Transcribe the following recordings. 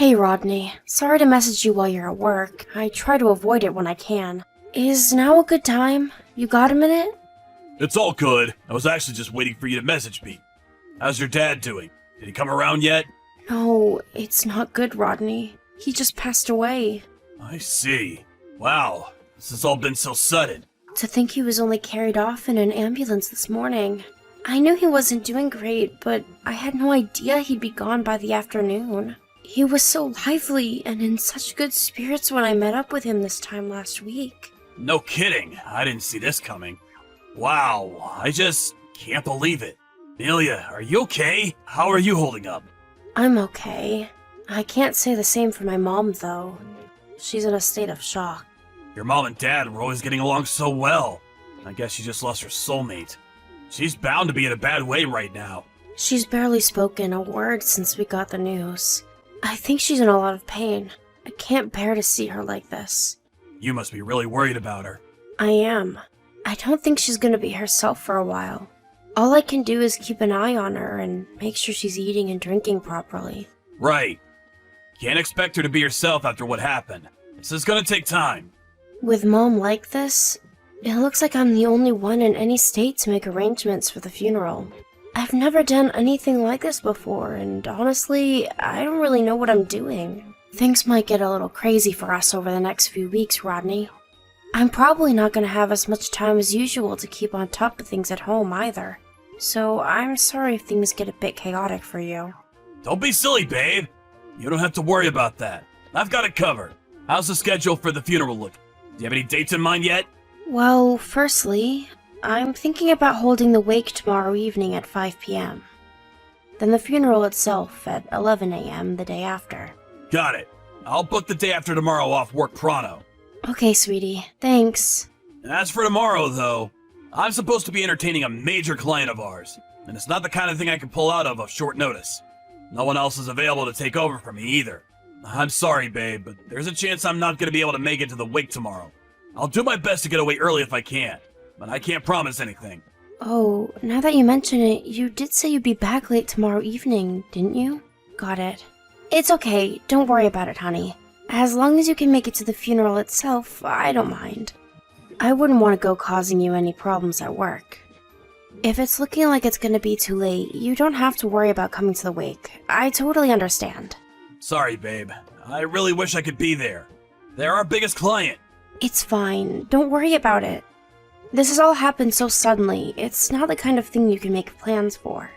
Hey Rodney, sorry to message you while you're at work. I try to avoid it when I can. Is now a good time? You got a minute? It's all good. I was actually just waiting for you to message me. How's your dad doing? Did he come around yet? No, it's not good, Rodney. He just passed away. I see. Wow, this has all been so sudden. To think he was only carried off in an ambulance this morning. I knew he wasn't doing great, but I had no idea he'd be gone by the afternoon. He was so lively and in such good spirits when I met up with him this time last week. No kidding, I didn't see this coming. Wow, I just can't believe it. Amelia, are you okay? How are you holding up? I'm okay. I can't say the same for my mom, though. She's in a state of shock. Your mom and dad were always getting along so well. I guess she just lost her soulmate. She's bound to be in a bad way right now. She's barely spoken a word since we got the news. I think she's in a lot of pain. I can't bear to see her like this. You must be really worried about her. I am. I don't think she's gonna be herself for a while. All I can do is keep an eye on her and make sure she's eating and drinking properly. Right. Can't expect her to be herself after what happened. This is gonna take time. With Mom like this, it looks like I'm the only one in any state to make arrangements for the funeral. I've never done anything like this before, and honestly, I don't really know what I'm doing. Things might get a little crazy for us over the next few weeks, Rodney. I'm probably not going to have as much time as usual to keep on top of things at home either. So I'm sorry if things get a bit chaotic for you. Don't be silly, babe. You don't have to worry about that. I've got it covered. How's the schedule for the funeral look? Do you have any dates in mind yet? Well, firstly, I'm thinking about holding the wake tomorrow evening at 5 p.m. Then the funeral itself at 11 a.m. the day after. Got it. I'll book the day after tomorrow off work pronto. Okay, sweetie. Thanks. As for tomorrow, though, I'm supposed to be entertaining a major client of ours, and it's not the kind of thing I can pull out of short notice. No one else is available to take over for me either. I'm sorry, babe, but there's a chance I'm not going to be able to make it to the wake tomorrow. I'll do my best to get away early if I can, but I can't promise anything. Oh, now that you mention it, you did say you'd be back late tomorrow evening, didn't you? Got it. It's okay, don't worry about it, honey. As long as you can make it to the funeral itself, I don't mind. I wouldn't want to go causing you any problems at work. If it's looking like it's going to be too late, you don't have to worry about coming to the wake. I totally understand. Sorry, babe. I really wish I could be there. They're our biggest client. It's fine. Don't worry about it. This has all happened so suddenly, it's not the kind of thing you can make plans for.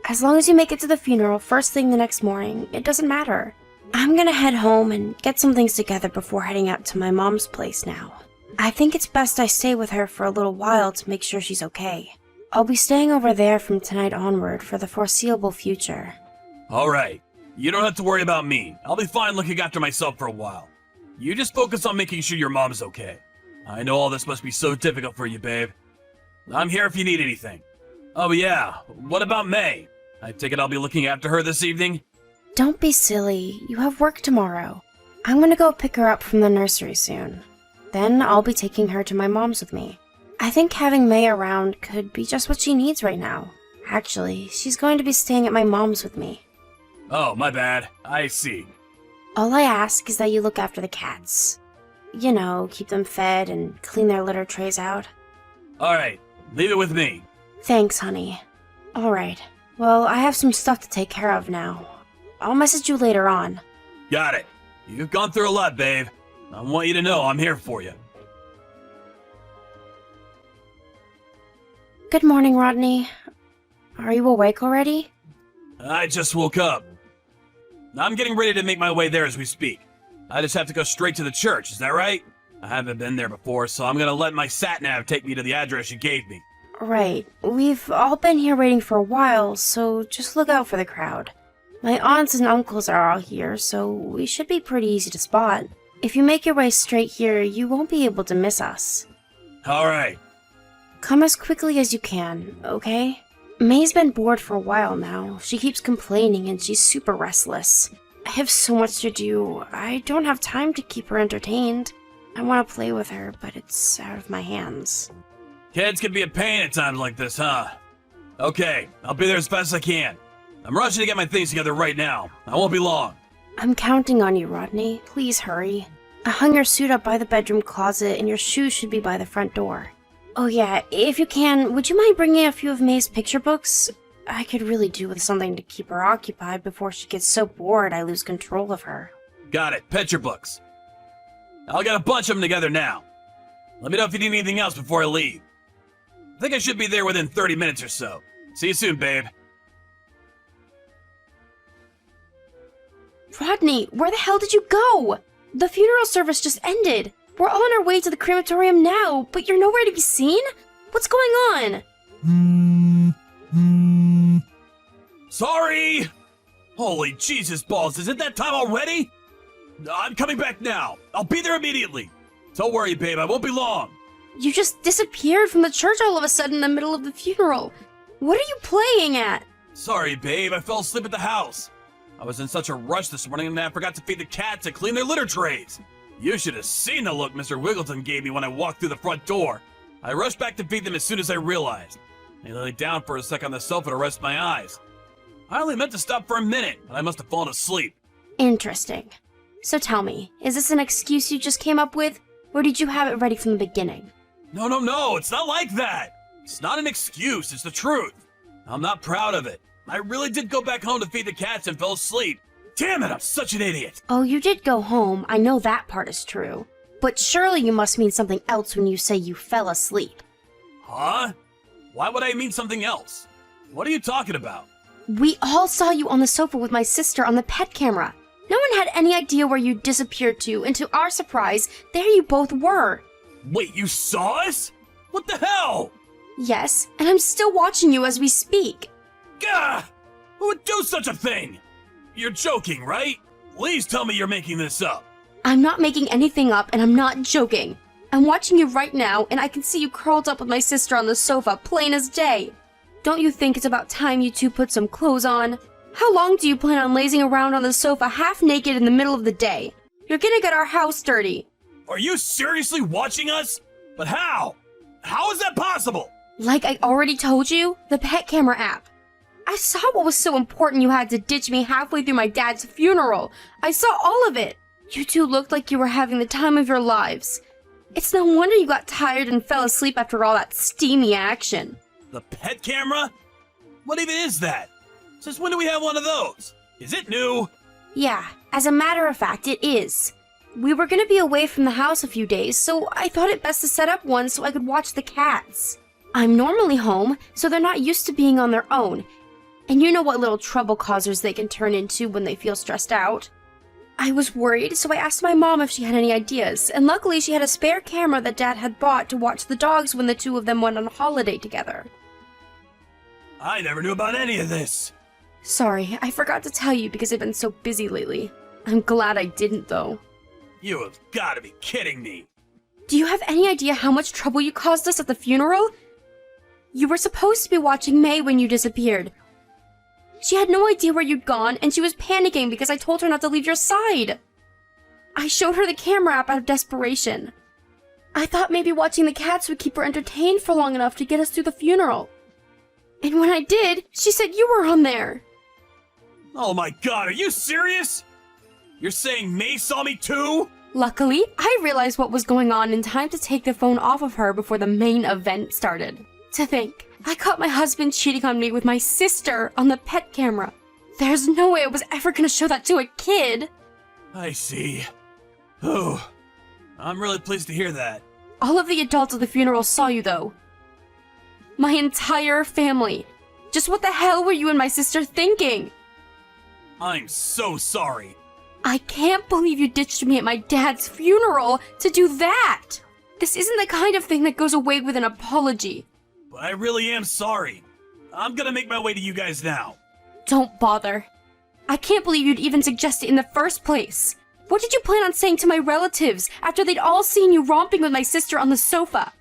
As long as you make it to the funeral first thing the next morning, it doesn't matter. I'm gonna head home and get some things together before heading out to my mom's place now. I think it's best I stay with her for a little while to make sure she's okay. I'll be staying over there from tonight onward for the foreseeable future. Alright. You don't have to worry about me. I'll be fine looking after myself for a while. You just focus on making sure your mom's okay. I know all this must be so difficult for you, babe. I'm here if you need anything. Oh yeah, what about May? I take it I'll be looking after her this evening? Don't be silly. You have work tomorrow. I'm gonna go pick her up from the nursery soon. Then I'll be taking her to my mom's with me. I think having May around could be just what she needs right now. Actually, she's going to be staying at my mom's with me. Oh, my bad. I see. All I ask is that you look after the cats. You know, keep them fed and clean their litter trays out. Alright, leave it with me. Thanks, honey. Alright, well, I have some stuff to take care of now. I'll message you later on. Got it. You've gone through a lot, babe. I want you to know I'm here for you. Good morning, Rodney. Are you awake already? I just woke up. I'm getting ready to make my way there as we speak. I just have to go straight to the church, is that right? I haven't been there before, so I'm gonna let my sat-nav take me to the address you gave me. Right. We've all been here waiting for a while, so just look out for the crowd. My aunts and uncles are all here, so we should be pretty easy to spot. If you make your way straight here, you won't be able to miss us. Alright. Come as quickly as you can, okay? May's been bored for a while now. She keeps complaining and she's super restless. I have so much to do. I don't have time to keep her entertained. I want to play with her, but it's out of my hands. Kids can be a pain at times like this, huh? Okay, I'll be there as fast as I can. I'm rushing to get my things together right now. I won't be long. I'm counting on you, Rodney. Please hurry. I hung your suit up by the bedroom closet, and your shoes should be by the front door. Oh yeah, if you can, would you mind bringing a few of May's picture books? I could really do with something to keep her occupied before she gets so bored I lose control of her. Got it, picture books. I'll get a bunch of them together now. Let me know if you need anything else before I leave. I think I should be there within 30 minutes or so. See you soon, babe. Rodney, where the hell did you go? The funeral service just ended. We're all on our way to the crematorium now, but you're nowhere to be seen? What's going on? Sorry! Holy Jesus balls, is it that time already? I'm coming back now. I'll be there immediately. Don't worry, babe, I won't be long. You just disappeared from the church all of a sudden in the middle of the funeral. What are you playing at? Sorry, babe, I fell asleep at the house. I was in such a rush this morning and I forgot to feed the cats and clean their litter trays. You should have seen the look Mr. Wiggleton gave me when I walked through the front door. I rushed back to feed them as soon as I realized. I lay down for a sec on the sofa to rest my eyes. I only meant to stop for a minute, but I must have fallen asleep. Interesting. So tell me, is this an excuse you just came up with, or did you have it ready from the beginning? No, it's not like that. It's not an excuse, it's the truth. I'm not proud of it. I really did go back home to feed the cats and fell asleep. Damn it, I'm such an idiot. Oh, you did go home. I know that part is true. But surely you must mean something else when you say you fell asleep. Huh? Why would I mean something else? What are you talking about? We all saw you on the sofa with my sister on the pet camera. No one had any idea where you disappeared to, and to our surprise, there you both were. Wait, you saw us? What the hell? Yes, and I'm still watching you as we speak. Gah! Who would do such a thing? You're joking, right? Please tell me you're making this up. I'm not making anything up, and I'm not joking. I'm watching you right now, and I can see you curled up with my sister on the sofa, plain as day. Don't you think it's about time you two put some clothes on? How long do you plan on lazing around on the sofa half naked in the middle of the day? You're gonna get our house dirty. Are you seriously watching us? But how? How is that possible? Like I already told you, the pet camera app. I saw what was so important you had to ditch me halfway through my dad's funeral. I saw all of it. You two looked like you were having the time of your lives. It's no wonder you got tired and fell asleep after all that steamy action. The pet camera? What even is that? Since when do we have one of those? Is it new? Yeah, as a matter of fact, it is. We were gonna be away from the house a few days, so I thought it best to set up one so I could watch the cats. I'm normally home, so they're not used to being on their own. And you know what little trouble causers they can turn into when they feel stressed out. I was worried, so I asked my mom if she had any ideas, and luckily she had a spare camera that Dad had bought to watch the dogs when the two of them went on a holiday together. I never knew about any of this. Sorry, I forgot to tell you because I've been so busy lately. I'm glad I didn't, though. You have got to be kidding me. Do you have any idea how much trouble you caused us at the funeral? You were supposed to be watching May when you disappeared. She had no idea where you'd gone, and she was panicking because I told her not to leave your side. I showed her the camera app out of desperation. I thought maybe watching the cats would keep her entertained for long enough to get us through the funeral. And when I did, she said you were on there. Oh my god, are you serious? You're saying May saw me too? Luckily, I realized what was going on in time to take the phone off of her before the main event started. To think, I caught my husband cheating on me with my sister on the pet camera. There's no way I was ever gonna show that to a kid. I see. Oh, I'm really pleased to hear that. All of the adults at the funeral saw you, though. My entire family. Just what the hell were you and my sister thinking? I'm so sorry. I can't believe you ditched me at my dad's funeral to do that. This isn't the kind of thing that goes away with an apology. But I really am sorry. I'm gonna make my way to you guys now. Don't bother. I can't believe you'd even suggest it in the first place. What did you plan on saying to my relatives after they'd all seen you romping with my sister on the sofa?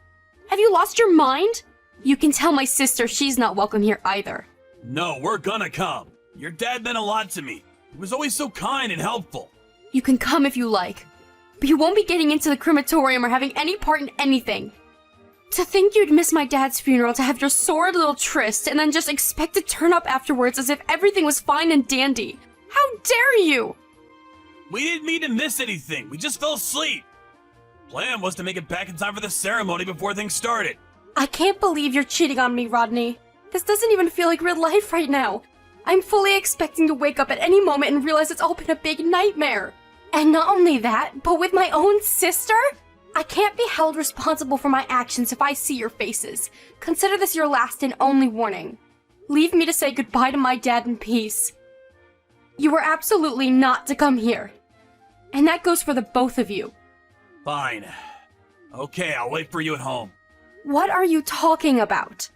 Have you lost your mind? You can tell my sister she's not welcome here either. No, we're gonna come. Your dad meant a lot to me. He was always so kind and helpful. You can come if you like, but you won't be getting into the crematorium or having any part in anything. To think you'd miss my dad's funeral to have your sordid little tryst and then just expect to turn up afterwards as if everything was fine and dandy. How dare you! We didn't mean to miss anything. We just fell asleep. Plan was to make it back in time for the ceremony before things started. I can't believe you're cheating on me, Rodney. This doesn't even feel like real life right now. I'm fully expecting to wake up at any moment and realize it's all been a big nightmare. And not only that, but with my own sister? I can't be held responsible for my actions if I see your faces. Consider this your last and only warning. Leave me to say goodbye to my dad in peace. You were absolutely not to come here. And that goes for the both of you. Fine. Okay, I'll wait for you at home. What are you talking about?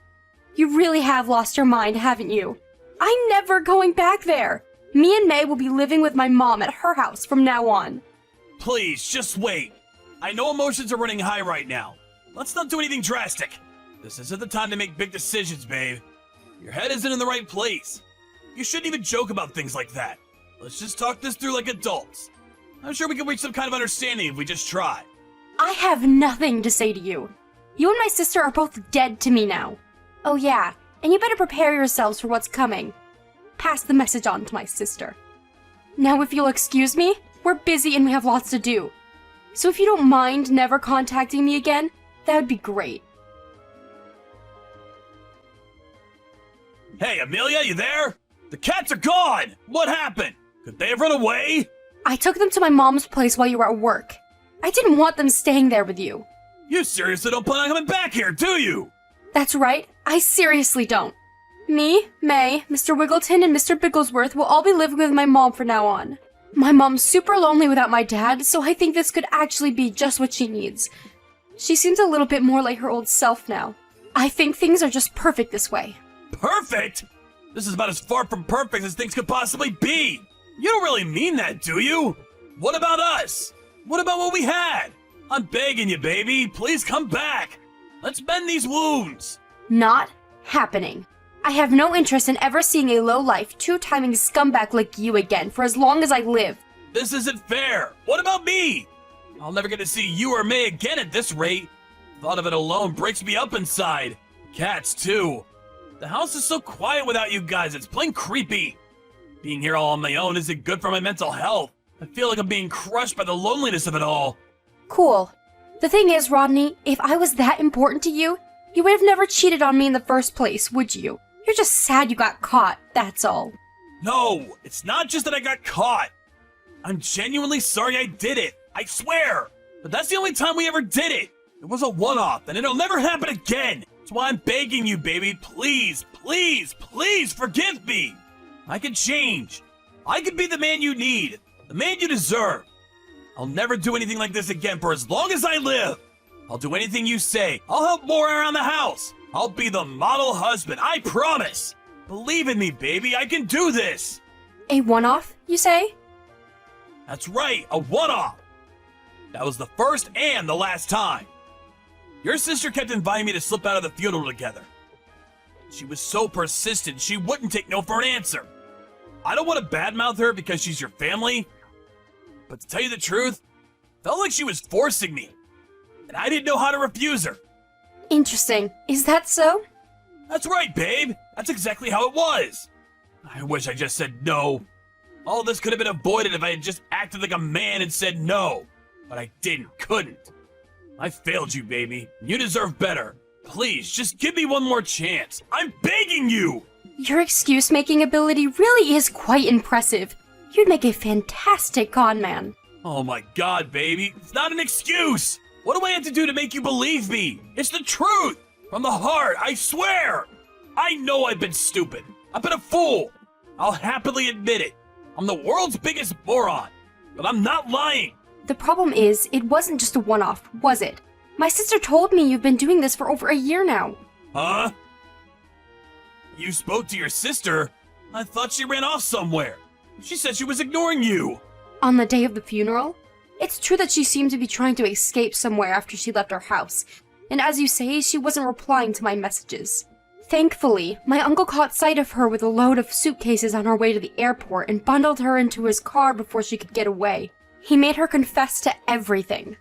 You really have lost your mind, haven't you? I'm never going back there. Me and May will be living with my mom at her house from now on. Please, just wait. I know emotions are running high right now. Let's not do anything drastic. This isn't the time to make big decisions, babe. Your head isn't in the right place. You shouldn't even joke about things like that. Let's just talk this through like adults. I'm sure we can reach some kind of understanding if we just try. I have nothing to say to you. You and my sister are both dead to me now. Oh yeah, and you better prepare yourselves for what's coming. Pass the message on to my sister. Now if you'll excuse me, we're busy and we have lots to do. So if you don't mind never contacting me again, that would be great. Hey, Amelia, you there? The cats are gone! What happened? Could they have run away? I took them to my mom's place while you were at work. I didn't want them staying there with you. You seriously don't plan on coming back here, do you? That's right, I seriously don't. Me, May, Mr. Wiggleton, and Mr. Bigglesworth will all be living with my mom from now on. My mom's super lonely without my dad, so I think this could actually be just what she needs. She seems a little bit more like her old self now. I think things are just perfect this way. Perfect? This is about as far from perfect as things could possibly be. You don't really mean that, do you? What about us? What about what we had? I'm begging you, baby. Please come back. Let's mend these wounds. Not happening. I have no interest in ever seeing a low-life, two-timing scumbag like you again for as long as I live. This isn't fair. What about me? I'll never get to see you or May again at this rate. Thought of it alone breaks me up inside. Cats, too. The house is so quiet without you guys, it's plain creepy. Being here all on my own isn't good for my mental health. I feel like I'm being crushed by the loneliness of it all. Cool. The thing is, Rodney, if I was that important to you, you would have never cheated on me in the first place, would you? You're just sad you got caught, that's all. No, it's not just that I got caught. I'm genuinely sorry I did it. I swear. But that's the only time we ever did it. It was a one-off, and it'll never happen again. That's why I'm begging you, baby. Please, please, please forgive me. I can change. I can be the man you need. The man you deserve. I'll never do anything like this again for as long as I live. I'll do anything you say. I'll help more around the house. I'll be the model husband, I promise. Believe in me, baby. I can do this. A one-off, you say? That's right, a one-off. That was the first and the last time. Your sister kept inviting me to slip out of the funeral together. She was so persistent, she wouldn't take no for an answer. I don't want to badmouth her because she's your family, but to tell you the truth, felt like she was forcing me, and I didn't know how to refuse her. Interesting. Is that so? That's right, babe. That's exactly how it was. I wish I just said no. All this could have been avoided if I had just acted like a man and said no. But I couldn't. I failed you, baby. You deserve better. Please, just give me one more chance. I'm begging you! Your excuse-making ability really is quite impressive. You'd make a fantastic con man. Oh my god, baby. It's not an excuse! What do I have to do to make you believe me? It's the truth! From the heart, I swear! I know I've been stupid. I've been a fool. I'll happily admit it. I'm the world's biggest moron. But I'm not lying. The problem is, it wasn't just a one-off, was it? My sister told me you've been doing this for over a year now. Huh? You spoke to your sister? I thought she ran off somewhere. She said she was ignoring you. On the day of the funeral? It's true that she seemed to be trying to escape somewhere after she left our house. And as you say, she wasn't replying to my messages. Thankfully, my uncle caught sight of her with a load of suitcases on her way to the airport and bundled her into his car before she could get away. He made her confess to everything.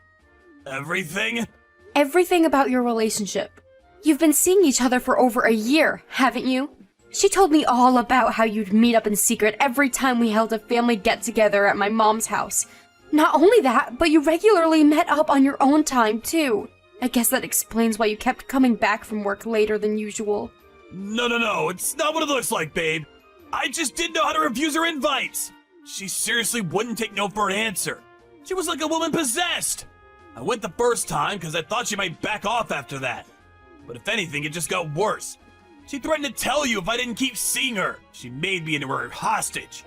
Everything? Everything about your relationship. You've been seeing each other for over a year, haven't you? She told me all about how you'd meet up in secret every time we held a family get-together at my mom's house. Not only that, but you regularly met up on your own time, too. I guess that explains why you kept coming back from work later than usual. No, it's not what it looks like, babe. I just didn't know how to refuse her invites. She seriously wouldn't take no for an answer. She was like a woman possessed. I went the first time because I thought she might back off after that. But if anything, it just got worse. She threatened to tell you if I didn't keep seeing her. She made me into her hostage.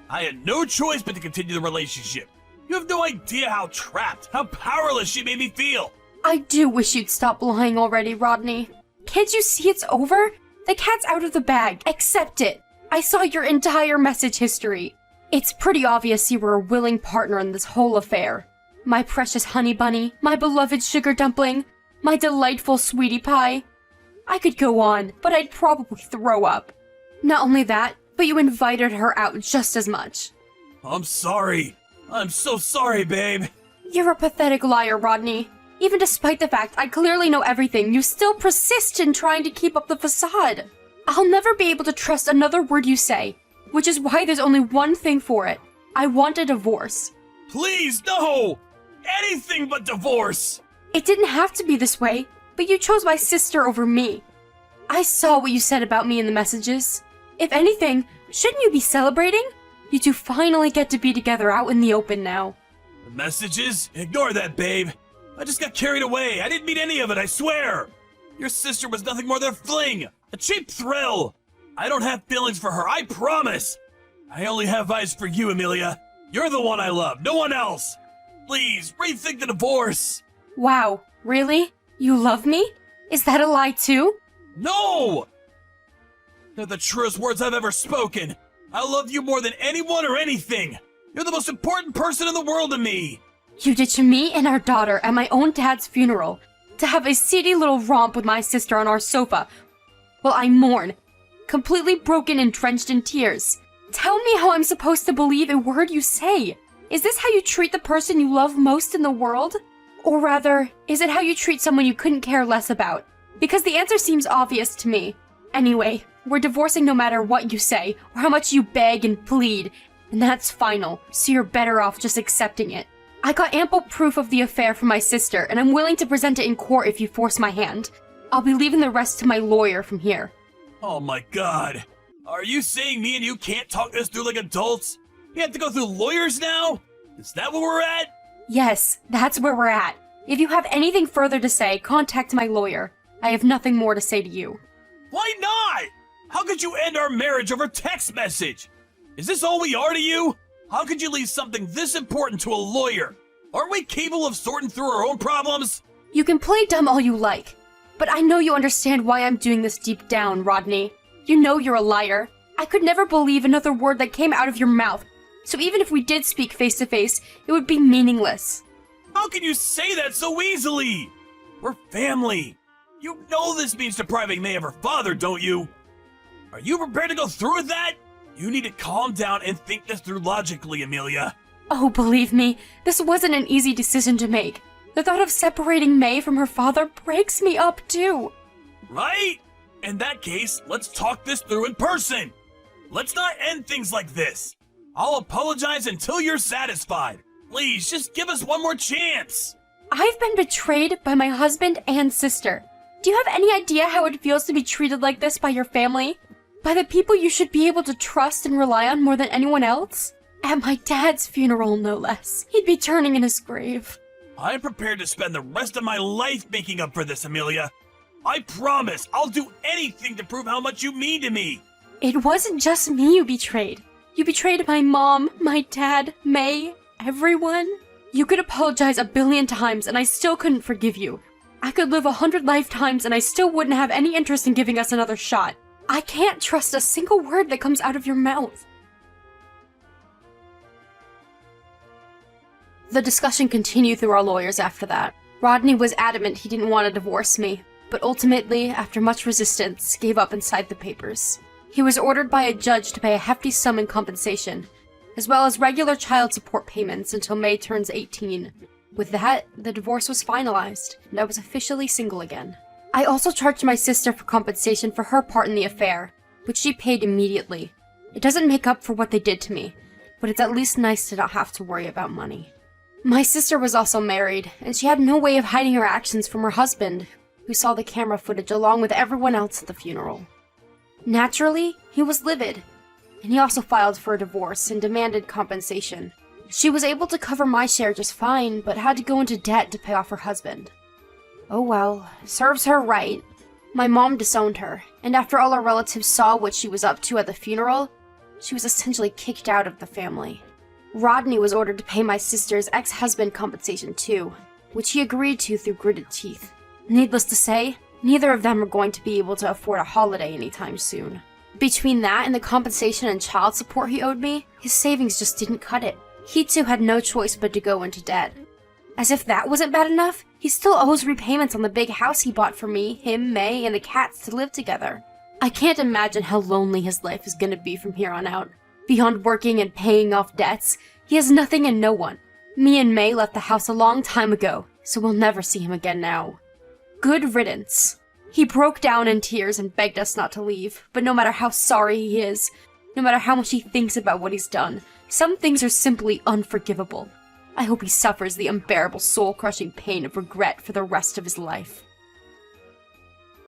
I had no choice but to continue the relationship. You have no idea how trapped, how powerless she made me feel. I do wish you'd stop lying already, Rodney. Can't you see it's over? The cat's out of the bag. Accept it. I saw your entire message history. It's pretty obvious you were a willing partner in this whole affair. My precious honey bunny, my beloved sugar dumpling, my delightful sweetie pie. I could go on, but I'd probably throw up. Not only that, but you invited her out just as much. I'm sorry. I'm so sorry, babe. You're a pathetic liar, Rodney. Even despite the fact I clearly know everything, you still persist in trying to keep up the facade. I'll never be able to trust another word you say, which is why there's only one thing for it. I want a divorce. Please, no! Anything but divorce! It didn't have to be this way, but you chose my sister over me. I saw what you said about me in the messages. If anything, shouldn't you be celebrating? You two finally get to be together out in the open now. The messages? Ignore that, babe. I just got carried away. I didn't mean any of it, I swear. Your sister was nothing more than a fling, a cheap thrill. I don't have feelings for her, I promise. I only have eyes for you, Amelia. You're the one I love, no one else. Please, rethink the divorce. Wow, really? You love me? Is that a lie too? No! They're the truest words I've ever spoken. I love you more than anyone or anything. You're the most important person in the world to me. You ditched me and our daughter at my own dad's funeral to have a seedy little romp with my sister on our sofa while I mourn, completely broken and drenched in tears. Tell me how I'm supposed to believe a word you say. Is this how you treat the person you love most in the world? Or rather, is it how you treat someone you couldn't care less about? Because the answer seems obvious to me. Anyway, we're divorcing no matter what you say, or how much you beg and plead, and that's final, so you're better off just accepting it. I got ample proof of the affair from my sister, and I'm willing to present it in court if you force my hand. I'll be leaving the rest to my lawyer from here. Oh my god. Are you saying me and you can't talk this through like adults? We have to go through lawyers now? Is that where we're at? Yes, that's where we're at. If you have anything further to say, contact my lawyer. I have nothing more to say to you. Why not? How could you end our marriage over text message? Is this all we are to you? How could you leave something this important to a lawyer? Aren't we capable of sorting through our own problems? You can play dumb all you like, but I know you understand why I'm doing this deep down, Rodney. You know you're a liar. I could never believe another word that came out of your mouth, so even if we did speak face to face, it would be meaningless. How can you say that so easily? We're family. You know this means depriving May of her father, don't you? Are you prepared to go through with that? You need to calm down and think this through logically, Amelia. Oh, believe me, this wasn't an easy decision to make. The thought of separating May from her father breaks me up, too. Right? In that case, let's talk this through in person. Let's not end things like this. I'll apologize until you're satisfied. Please, just give us one more chance. I've been betrayed by my husband and sister. Do you have any idea how it feels to be treated like this by your family? By the people you should be able to trust and rely on more than anyone else? At my dad's funeral, no less. He'd be turning in his grave. I'm prepared to spend the rest of my life making up for this, Amelia. I promise I'll do anything to prove how much you mean to me. It wasn't just me you betrayed. You betrayed my mom, my dad, May, everyone. You could apologize 1,000,000,000 times and I still couldn't forgive you. I could live 100 lifetimes and I still wouldn't have any interest in giving us another shot. I can't trust a single word that comes out of your mouth. The discussion continued through our lawyers after that. Rodney was adamant he didn't want to divorce me, but ultimately, after much resistance, gave up and signed the papers. He was ordered by a judge to pay a hefty sum in compensation, as well as regular child support payments until May turns 18. With that, the divorce was finalized, and I was officially single again. I also charged my sister for compensation for her part in the affair. which she paid immediately. It doesn't make up for what they did to me, but it's at least nice to not have to worry about money. My sister was also married, and she had no way of hiding her actions from her husband, who saw the camera footage along with everyone else at the funeral. Naturally, he was livid, and he also filed for a divorce and demanded compensation. She was able to cover my share just fine, but had to go into debt to pay off her husband. Oh well, serves her right. My mom disowned her, and after all our relatives saw what she was up to at the funeral, she was essentially kicked out of the family. Rodney was ordered to pay my sister's ex-husband compensation too, which he agreed to through gritted teeth. Needless to say, neither of them are going to be able to afford a holiday anytime soon. Between that and the compensation and child support he owed me, his savings just didn't cut it. He too had no choice but to go into debt. As if that wasn't bad enough, he still owes repayments on the big house he bought for me, him, May, and the cats to live together. I can't imagine how lonely his life is gonna be from here on out. Beyond working and paying off debts, he has nothing and no one. Me and May left the house a long time ago, so we'll never see him again now. Good riddance. He broke down in tears and begged us not to leave, but no matter how sorry he is, no matter how much he thinks about what he's done, some things are simply unforgivable. I hope he suffers the unbearable soul-crushing pain of regret for the rest of his life.